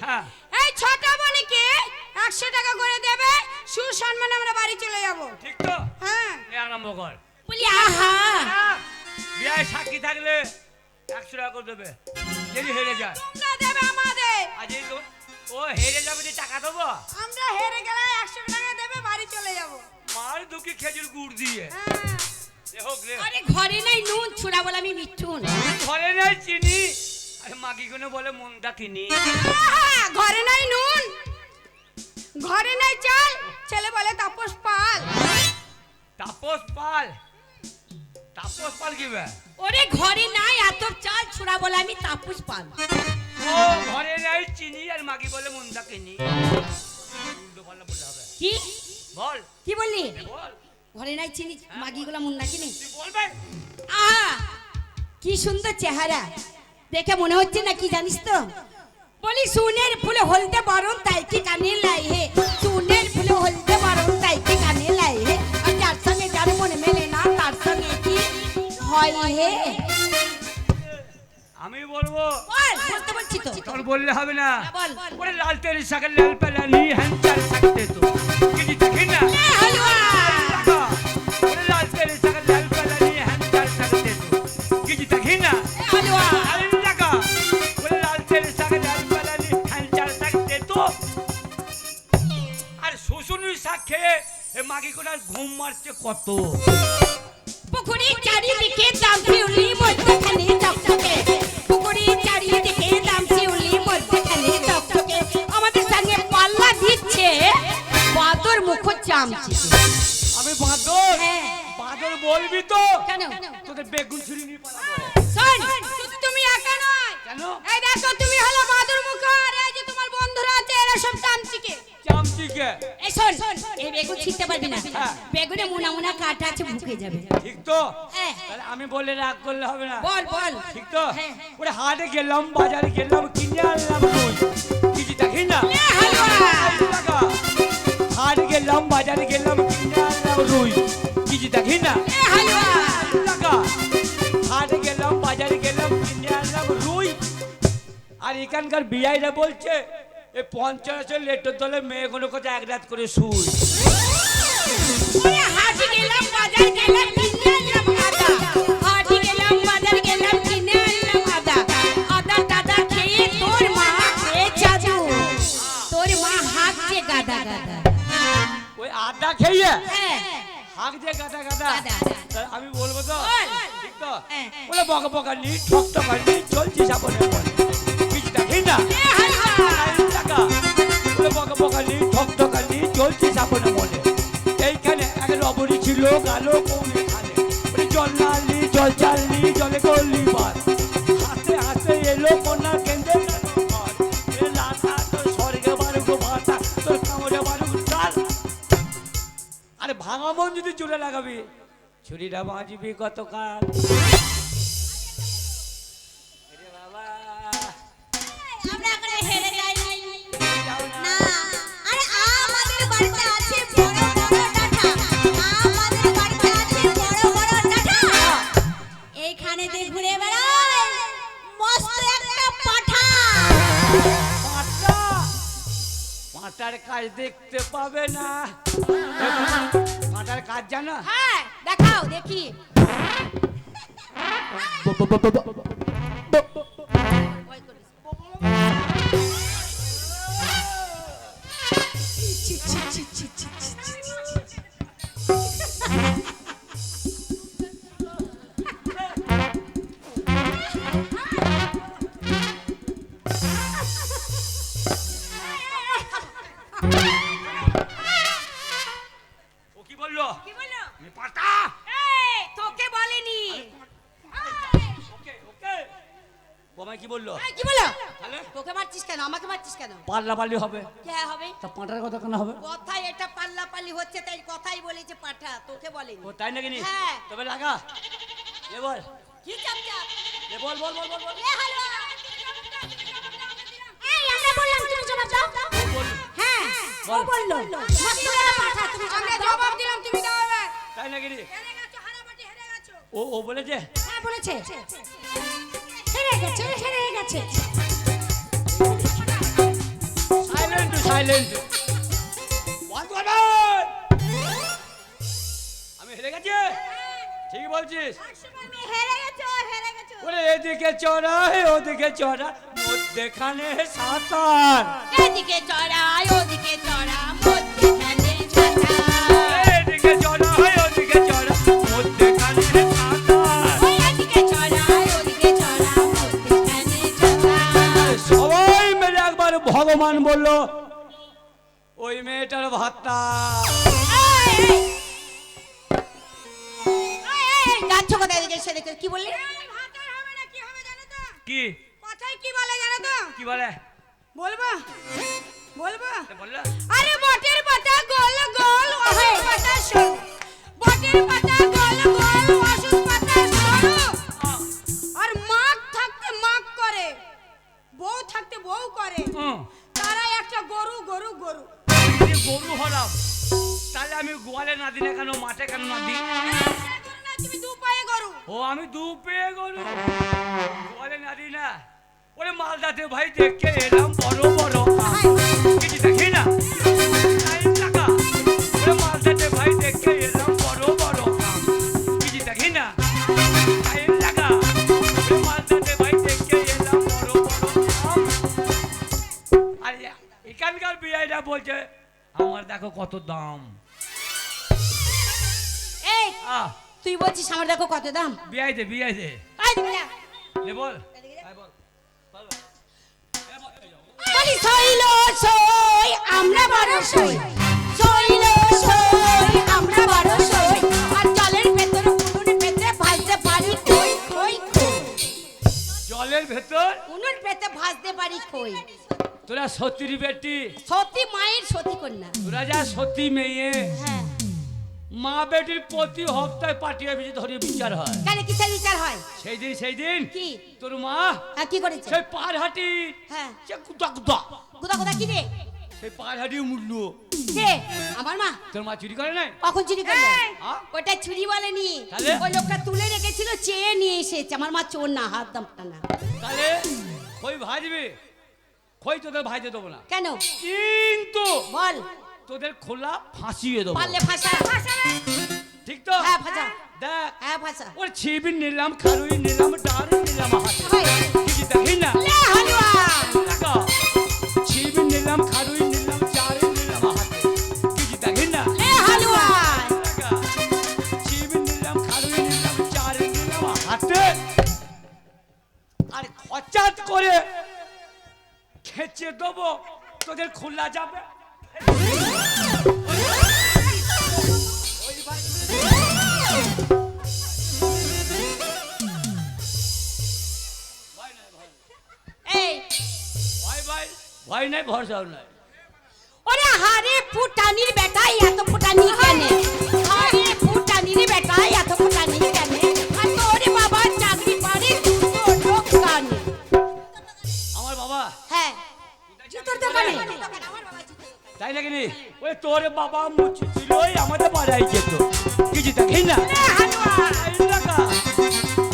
হ্যাঁ এই ছটা বোনকে 100 টাকা করে দেবে, সুসম্মানে আমরা বাড়ি চলে যাব। ঠিক তো? হ্যাঁ আরম্ভ কর। বলি আহা বিয়ায় সাক্ষী থাকলে 100 টাকা করে দেবে, যদি হেরে যায়। তোমরা দেবে আমাদের। আজ এই তো- ও হেরে যাবে যে টাকা দেবো, আমরা হেরে গেলে 100 টাকা দেবে, বাড়ি চলে যাব। মার দুঃখে খেজুর গুড় দিয়ে হ্যাঁ এ হোক রে। আরে ঘরে নাই নুন, ছুড়া বলে আমি মিঠুন। ঘরে নাই চিনি, আরে মাগি কোনে বলে মনটা কিনি। আহা, ঘরে নাই নুন, ঘরে নাই চাল, ছেলে বলে তাপস পাল। তাপস পাল, তাপস পাল কি বে? ওরে ঘরে নাই এত চাল, ছুড়া বলে আমি তাপস পাল। ও ঘরে নাই চিনি আর মাগি বলে মনটা কিনি। উল্টো পাল্টা বললে হবে। কি বল কি বললি? বল, ঘরে নাই চিনি, মাগিগুলো মুন নাকি নি? তুই বলবে। আহা কি সুন্দর চেহারা, দেখে মনে হচ্ছে না কি জানিস তো? বলি সুনের ফুলে হলদে বরণ তাই কি কানে লাই হে, সুনের ফুলে হলদে বরণ তাই কি কানে লাই হে, আর যার সঙ্গে যার মন মেলে না তার সঙ্গে কি হয় হে? আমি বলবো, বল, বলতে বলছি তো। তোর বললে হবে না। বল। ওরে লাল তেরি শাকের লাল পেলানি হ্যান্ডার থাকতে তো কিছু দেখি না। এ হালুয়া ওরে লাল তেরি শাকের লাল পেলানি হ্যান্ডার থাকতে তো কিছু দেখি না। এ হালুয়া আরে টাকা ওরে লাল তেরি শাকের লাল পেলানি হ্যান্ডার থাকতে তো। আর শ্বশুরের শাক খেয়ে এ মাগি কোনার ঘুম মারছে কত। পুকুরি চারিদিকে দাম শিউলি মধ্যখানে চকচকে, পুকুরি চারিদিকে দাম শিউলি মধ্যখানে চকচকে, আমাদের সঙ্গে পাল্লা দিচ্ছে বাদর মুখ চামচি। আমি বাঁদর, হ্যাঁ। বাঁদর বলবি তো কেন? তোদের বেগুন ছুরি নিয়ে পালাবো। শোন, শুধু তুমি একা নয়, কেন? এই দেখো তুমি হলো বাদুর মুখ, আর এই যে তোমার বন্ধুরা আছে এরা সব চামচিকে। চামচিকে এই শোন, এই বেগুন ছিঁড়তে পারবি না, হ্যাঁ। বেগুনে মুনা মুনা কাটা আছে, ভুকে যাবে। ঠিক তো? হ্যাঁ। তাহলে আমি বলে রাগ করলে হবে না। বল বল। ঠিক তো? হ্যাঁ। ওরে হাটে গেলাম, বাজারে গেলাম, কিনে আনলাম রুই, কিছু দেখি না। এ হালুয়া টাকা হাট গেলাম, বাজারে গেলাম, কিনে আনলাম রুই, কিছু দেখি না। এ হালুয়া টাকা হাট গেলাম, বাজারে গেলাম, কিনে আনলাম রুই। আর এখানকার বিআইরা বলছে এই 50 লেটের দলে মেয়ে কোনো কথা এক রাত করে শুই। ওরে হাট গেলাম বাজার গেলাম কিনে আনলাম আদা, হাট গেলাম বাজার গেলাম কিনে আনলাম আদা, আদা দাদা খেয়ে তোর মা খেয়ে জাদু, তোর মা হাঁকছে গাদা গাদা। ওই আদা খেয়ে হ্যাঁ হাঁক দিয়ে গাদা গাদা। গাদা। তাহলে আমি বলবো তো? বল। ঠিক তো? হ্যাঁ। বলে বকা বকা নি, ঠক ঠকা নি, চলছি সাবনের পরে, কিছু দেখি না। এ হালুয়া টাকা বলে বকা বকা নি, ঠক ঠকা নি, চলছি সাবনের মনে। এইখানে এক রবরি ছিল, গালো কোন এখানে, বলে জল নালি, জল চালনি, জলে করলি বার, হাতে হাতে এলো কন্যা কেন্দ্রে গেল ঘর। এ লাঠা তোর স্বর্গে বারুক ভাতা, তোর কামড়ে বারুক চাল। আরে ভাঙা মন যদি চুলে লাগাবি, ছুরিটা বাঁচবি কতকাল। এরে বাবা, আমরা এখানে হেরে যাই যাও না। না। আরে আমাদের বাড়িতে আছে বড় বড় ডাঁটা, আমাদের বাড়িতে আছে বড় বড় ডাঁটা, এইখানে দিয়ে ঘুরে বেড়ায় মস্ত একটা পাঠা। পাঁটা, পাঁটার কাজ দেখতে পাবে না। পাঁটার কাজ জানো? হ্যাঁ দেখাও দেখি। ও কি বললো? কি বললো? আমি পাঁটা। এই তোকে বলেনি। ওকে ওকে বোমাই কি বললো? এই, কি বললো? তাহলে তোকে মারছিস কেন, আমাকে মারছিস কেন? পাল্লা পাল্লি হবে, কে হবে? তা পাঁটার কথা কেন হবে? কথাই এটা পাল্লা পাল্লি হচ্ছে, তাই কথাই বলেছে পাঠা, তোকে বলেনি। ও তাই নাকি নি? হ্যাঁ। তবে লাগা এ বল, কি চাপচাপ? এ বল বল বল বল বল। এ হালুয়া এই আমরা বললাম তুমি জবাব দাও। ও বল, হ্যাঁ ও বল। বললো মস্ত একটা পাঠা, তুমি আমরা জবাব দাও। জবাব দিলাম, তুমি দাও এবার। তাই নাকি নি? হেরে গেছো, হারামাটি হেরে গেছো। ও বলেছে হ্যাঁ বলেছে হেরে গেছে হেরে গেছে। সাইলেন্ট বন্ধ করো। আমি হেরে গেছি ঠিক বলছিস তুমি হেরে গেছো হেরে গেছো ওরে এদিকে চড়া ওদিকে চড়া মধ্যেখানে সাঁতার এদিকে চড়াই ওদিকে চড়া মধ্যখানে ছাতা এদিকে চড়া ওদিকে চড়া মধ্যেখানে সাঁতার ওই এদিকে চড়াই ওদিকে চড়া মধ্যখানে ছাতা সবাই মিলে একবার ভগবান বলল ওই মেয়েটার ভাতটা যাচ্ছ কোথায় এদিকে সে দেখে কি বললি ভাতার হবে না কি হবে জানো তো কি কথায় কি বলে জানো তো কি বলে বলবো বলবো বললো আরে বটের পাতা গোল গোল ওষুধ পাতা সরু বটের পাতা গোল গোল ওষুধ পাতা সরু আর মাগ থাকতে মাগ করে বউ থাকতে বউ করে তারা একটা গরু গরু গরু আমি গরু হলাম তাহলে আমি গোয়ালে না দিলে কেন মাঠে কেন না দিই না তুমি দু পায়ে গরু ও আমি দু পেয়ে গরু গোয়ালে না দিই না ওরে মালদাতে ভাই দেখে এলাম বড় বড় কিছু দেখি না টাইম লাগা ওরে মালদাতে ভাই দেখে এলাম বড় বড় কিছু দেখি না টাইম লাগা ওরে মালদাতে ভাই দেখে এলাম বড় বড় আর এখানকার বিআইটা বলছে আমার দেখো কত দাম এই আহ তুই বলছিস আমার দেখো কত দাম বিআই দে আই দিবি না লে বল বলি সইল সই আমরা বড় সই সইল সই আমরা বড় সই আর জলের ভেতরে উনুন পেতে ভাজতে পারি কই কই কই জলের ভেতর উনুন পেতে ভাজতে পারি কই তোরা সত্যি বেটি সত্যি মায়ের সত্যি কন্যা তোরা যা সত্যি মেয়ে হ্যাঁ মা বেটির প্রতি হপ্তায় পাঠিয়ে বেশি ধরে বিচার হয় কেন কিসের বিচার হয় সেই দিন কি তোর মা কি করেছে সেই পারহাটি হ্যাঁ সে কুদা কুদা গুদা গুদা কি রে সেই পারহাটি মূল্য কে আমার মা তোর মা চুরি করে নাই কখন চুরি করলো হ্যাঁ? ওটা চুরি বলেনি তাহলে? ওই লোকটা তুলে রেখেছিল চেয়ে নিয়ে এসেছে আমার মা চোর না হাত দামটা না তাহলে খই ভাজবে খই তোদের ভাজতে দেবো না কেন কিন্তু বল তোদের খোলা ফাঁসিয়ে দেবো পারলে ফাঁসা ঠিক তো হ্যাঁ ফাঁসা দেখ হ্যাঁ ফাঁসা ওর ছিবি নিলাম খারুই নিলাম ডাড়ি নিলাম হাতে হয়। কিছু দেখি না লে হালুয়া টাকা ছিবি নিলাম খারুই নিলাম চারি নিলাম হাতে কিছু দেখি না লে হালুয়া টাকা ছিবি নিলাম খারুই নিলাম চারি নিলাম হাতে আর খচাত করে খেচে দেবো তোদের খোলা যাবে এই ভয় নাই ভরসাও নাই ওরে হারে ফুটানির বেটাই এত ফুটানি কেন হারে ফুটানির বেটাই এত ফুটানি কেন আর তোর বাবা চাকরি পারে দুটো লোক কানে আমার বাবা হ্যাঁ জুতোর দোকানে তাই নাকি নি ওই তোর বাবা মুচি ছিল আমাদের পাড়ায় যেত কিছু দেখি না লে হালুয়া এই টাকা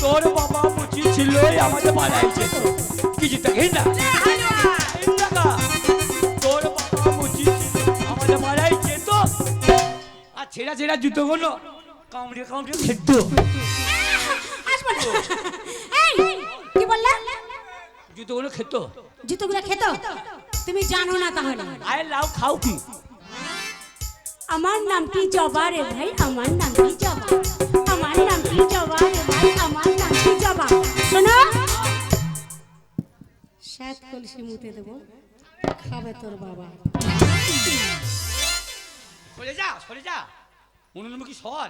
তোর বাবা মুচি ছিল আমাদের পাড়ায় যেত কিছু দেখি না লে হালুয়া এই টাকা তোর বাবা মুচি ছিল আমাদের পাড়ায় যেত আর ছেঁড়া ছেঁড়া জুতোগুলো কামড়ে কামড়ে খেত আসবো না এই কি বললা জুতোগুলো খেত জুতোগুলো খেত তুমি জানো না তাহলে আয় লাউ খাও কি আমার নামটি জবা রে ভাই আমার নামটি জবা আমার নামটি জবা রে ভাই আমার নামটি জবা শোনো সাত কলসি মুতে দেবো খাবে তোর বাবা সরে যা উনুনমুখী সর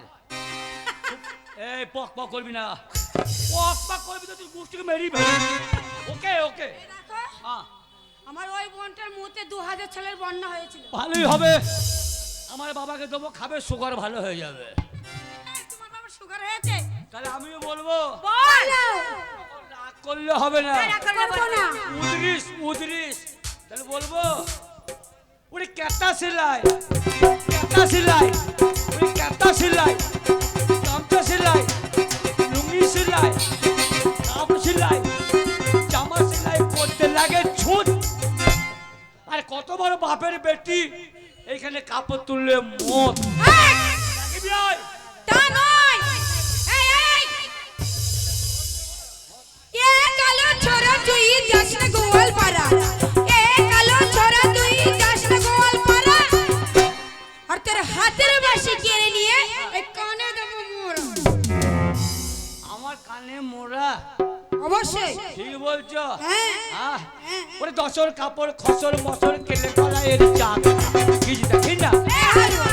এই পক পক করবি না পক করবি তো তুই গুষ্টিকে মেরি ফেলবি ওকে ওকে হ্যাঁ আমার ওই বোনটার মুতে 2000 ছেলের বন্যা হয়েছিল ভালোই হবে আমার বাবাকে দেবো খাবে সুগার ভালো হয়ে যাবে তোমার বাবার সুগার হয়েছে তাহলে আমিও বলবো বল রাগ করলে হবে না করবো না উদরিস তাহলে বলবো ওরে ক্যাটা সেলাই ওরে ক্যাটা সেলাই গামছা সেলাই লুঙ্গি সেলাই কাপ সেলাই জামা সেলাই করতে লাগে ছুট আর কত বড় বাপের বেটি এইখানে কাপড় তুললে মত এই, রাখবি আয়। তা নয়। এই, এই। এ কালো ছোরা তুই যাস না গোয়ালপাড়া। এ কালো ছোরা তুই যাস না গোয়ালপাড়া। আর তোর হাতের বাঁশি কেড়ে নিয়ে এই কানে দেবো মোর। আমার কানে মোড়া অবশ্যই। ঠিক বলছো হ্যাঁ। হ্যাঁ ওরে দশর কাপড় খসর মসর কেলে করা এর চাক কি দেখি না এ হালুয়া।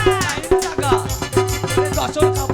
টাকা দশর কাপড়